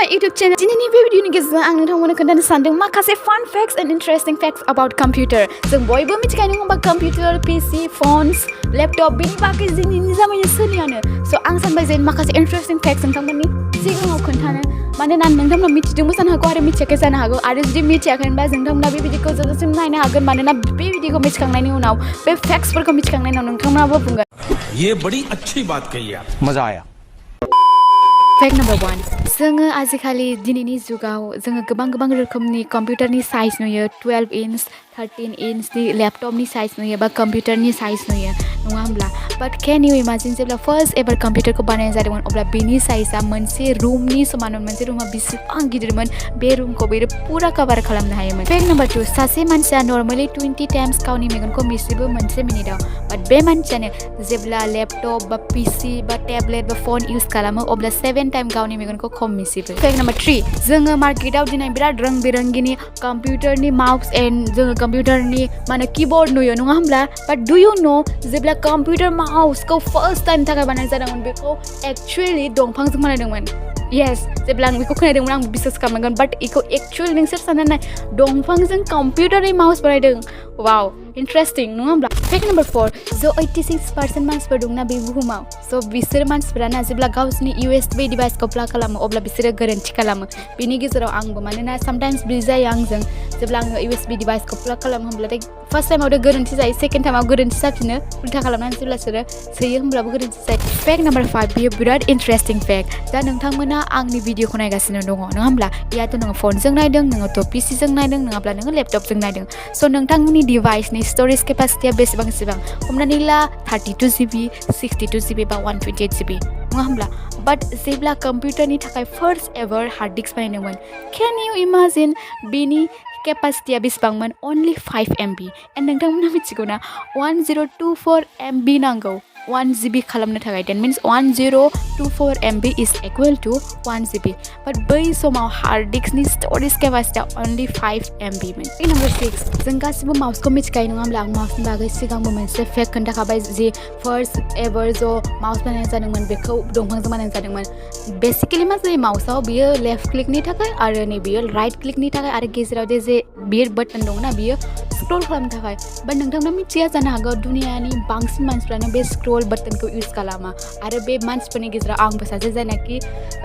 my YouTube channel. दिनैनि बे भिडिअनि गेजेरजों आं नोंथांमोननो खोन्थानो सानदों माखासे fun facts and interesting facts about computer. जों बयबो मिथिखायो नङा होमबा computer, PC, phones, laptop बेनि बागै दिनैनि जामायाव सोलियानो. So आं सानबाय जे माखासे interesting facts नोंथांमोननि सिगाङाव खोन्थानो. मानोना नोंथांमोना मिथिदोंबो जानो हागौ आरो मिथियाखै जानो हागौ आरो जुदि मिथियाखैब्ला नोंथांमोना बे भिडिअखौ जोबजासिम नायनो हागोन मानोना बे भिडिअखौ मिथिखांनायनि उनाव बे factsफोरखौ मिथिखांनायनि उनाव नोंथांमोनाबो बुंगोन. ये बड़ी अच्छी बात कही आप. मजा आया. Fact number 1. जोङो आजिखालि दिनैनि जुगाव जोङो गोबां रोखोमनि कम्पिउटारनि साइज नुयो 12 इंच 13 इंचनि लैपटॉपनि साइज नुयो बा कम्पिउटारनि साइज नुयो नङा होमब्ला बाट कैन यू इमेजिन जेब्ला फर्स्ट एबार कम्पिउटारखौ बानायनाय जादोंमोन अब्ला बेनि साइजआ मोनसे रुमनि समानमोन मोनसे रुमा बेसेबां गिदिरमोन बे रुमखौ बेयो पुरा कभार खालामनो हायोमोन. Fact number 2. सासे मानसिया नर्माली 20 टाइम्स गावनि मेगनखौ मिसिबो मोनसे मिनिटआव बाट बे मानसियानो जेब्ला लैपटॉप बा पीसी बा टैबलेट बा फोन यूज खालामो अब्ला 7 टाइम गावनि मेगनखौ खम मिसिबो. Fact number 3. जोङो मार्केटआव दिनै बिराद रं बिरंगिनि कम्पिउटारनि माउस एन्ड जोङो कम्पिउटारनि माने कीबोर्ड नुयो नङा होमब्ला बाट डु यू नो जेब्ला कम्पिउटार माउसखौ फर्स्ट टाइम थाखाय बानायनाय जादोंमोन बेखौ एक्चुअली दंफांजों बानायदोंमन. येस जेब्ला आं बेखौ खोनादोंमोन आं बिश्वास खालामगोन बाट इखौ एक्चुअली नोंसोर सानना नाय दंफांजों कम्पिउटारनि माउस बानायदों. वाव इन्ट्रेस्टिं नङा होमब्ला. Fact number 4. जो 86% मानसिफोर दंना बे बुहुमाव स' बिसोर मानसिफोराना जेब्ला गावसोरनि USB डिभाइसखौ प्लाग खालामो अब्ला बिसोरो गोरोन्थि खालामो. बेनि गेजेराव आंबो मानोना सामटाइम्स बिदि जायो आंजों जेब्ला आङो USB डिभाइसखौ प्लाग खालामो होमब्लाथाय फार्स्ट टाइमावथ' गोरोन्थि जायो सेकेन्ड टाइमाव गोरोन्थि जाफिनो उल्था खालामनानै जेब्ला सोयो होमब्लाबो गोरोन्थि जायो. Fact number 5. बेयो बिराद इन्ट्रेस्टिं फेक्ट दा नोंथांमोना आंनि भिडिअखौ नायगासिनो दङ नङा होमब्ला याथ' नोङो फनजों नायदों नोङोथ' PCजों नायदों नङाब्ला नोङो लैपटपजों नायदों स' नोंथांमोननि डिभाइसनि स्ट'रेज केपासिटिया बेसेबां हमनानै ला 32 GB 62 GB बा 128 GB नङा होमब्ला बाट जेब्ला कम्पिउटारनि थाखाय फर्स्ट एभार हार्ड डिस्क बानायदोंमोन कैन यू इमेजिन बेनि केपासिटिया बेसेबांमोन अनलि 5 MB एन्ड नोंथांमोना मिथिगौ ना 1024 MB नांगौ 1 GB खालामनो थाखाय that means 1024 MB is equal to 1 GB but बै समाव हार्ड डिस्कनि स्ट'रेज केपासिटिया अनलि 5 MB मोन. नम्बर 6. जों गासिबो माउसखौ मिथिखायो नङा होमब्ला आं माउसनि बागै सिगांबो मोनसे फेक्ट खोन्थाखाबाय जे फर्स्ट एभार जो माउस बानायनाय जादोंमोन बेखौ दंफांजों बानायनाय जादोंमोन. बेसिकेलि मा जायो माउसआव बियो लेफ्ट क्लिकनि थाखाय आरो नै बियो राइट क्लिकनि थाखाय आरो गेजेराव जे बियो बटन दंना बियो स्क्रल खालामनो थाखाय बाट नोंथांमोना मिथिया जानो हागौ दुनियानि बांसिन मानसिफ्रानो बे स्क्रल बटनखौ इउज खालामा आरो बे मानसिफोरनि गेजेराव आंबो सासे जायनाखि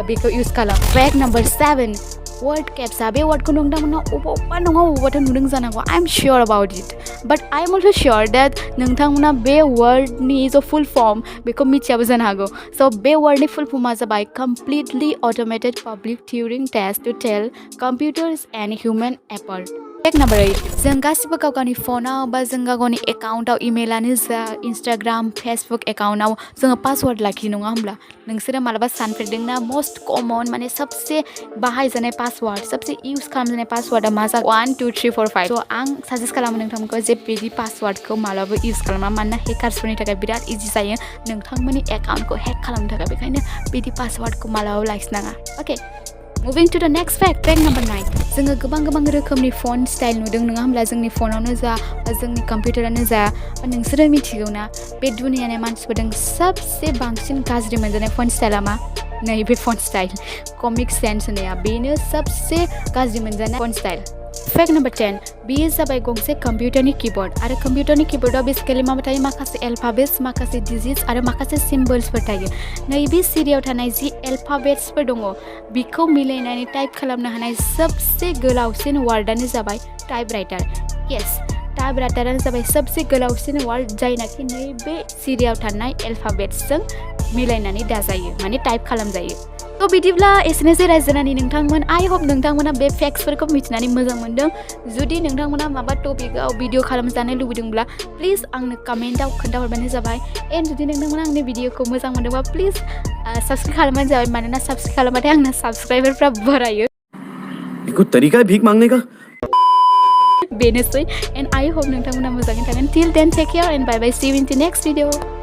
बेखौ इउज खालामो. Fact number 7. वर्ड केप्सा बे वर्डखौ नोंथांमोना अबावबा नङा अबावबाथ' नुदों जानांगौ I am sure about it but I am also sure that नोंथांमोना बे वर्डनि जो फुल फर्म बेखौ मिथियाबो जानो हागौ. स' बे वर्डनि फुल फर्मा जाबाय completely automated public Turing test to tell computers and human effort. Fact number 8. जों गासिबो गाव गावनि फनाव बा जों गाव गावनि एकाउन्टाव इमेलानो जा इन्सटाग्राम फेसबुक एकाउन्टाव जोङो पासवार्ड लाखियो नङा होमब्ला नोंसोरो मालाबा सानफेरदोंना मस्ट कमन माने सबसे बाहायजानाय पासवार्ड सबसे इउज खालामजानाय पासवार्डआ मा जागोन 1 2 3 4 5 स' आं साजेस्ट खालामो नोंथांमोनखौ जे बिदि पासवार्डखौ मालाबा इउज खालामा मानोना हेकार्सफोरनि थाखाय बिराद इजि जायो नोंथांमोननि एकाउन्टखौ हेक खालामनो थाखाय बेखायनो बिदि पासवार्डखौ मालाबाबो लाखिनाङा. अके मुभिं टु द नेक्स्ट फेक्ट. Fact number 9. जोङो गोबां रोखोमनि फन स्टाइल नुदों नङा होमब्ला जोंनि फनावनो जा बा जोंनि कम्पिउटारानो जा नोंसोरो मिथिगौ ना बे दुनियानि मानसिफोरजों सबसे बांसिन गाज्रि मोनजानाय फन स्टाइला मा नैबे फन स्टाइल कमिक सेन्स होनाया बेनो सबसे गाज्रि मोनजानाय फन स्टाइल. Fact number 10. बेयो जाबाय गंसे कम्पिउटारनि कीबोर्ड आरो कम्पिउटारनि कीबोर्डआव बेसिकेलि मा थायो माखासे एल्फाबेट्स माखासे डिजिट्स आरो माखासे सिम्बल्सफोर थायो. नैबे सिरियाव थानाय जि एल्फाबेट्सफोर दङ बेखौ मिलायनानै टाइप खालामनो हानाय सबसे गोलावसिन वार्डआनो जाबाय टाइप राइटार. येस टाइप राइटारानो जाबाय सबसे गोलावसिन वार्ड जायनाखि नैबे सिरियाव थानाय एल्फाबेट्सजों मिलायनानै दाजायो माने टाइप खालामजायो. थ' बिदिब्ला एसेनोसै रायज्लायनानै नोंथांमोन आइ होप नोंथांमोना बे फेक्ट्सफोरखौ मिथिनानै मोजां मोनदों. जुदि नोंथांमोना माबा टपिकआव भिडिअ खालामजानो लुबैदोंब्ला प्लिज आंनो कमेन्टआव खोन्थाहरबानो जाबाय एन्ड जुदि नोंथांमोना आंनि भिडिअखौ मोजां मोनदोंबा प्लिज साबस्क्राइब खालामबानो जाबाय मानोना साबस्क्राइब खालामबाथाय आंना साबस्क्राइबारफ्रा बारायो. कोई तरीका है भीख मांगने का. बेनोसै एन्ड आइ होप नोंथांमोना मोजाङै थागोन. Till then take care and bye bye see you in the next video.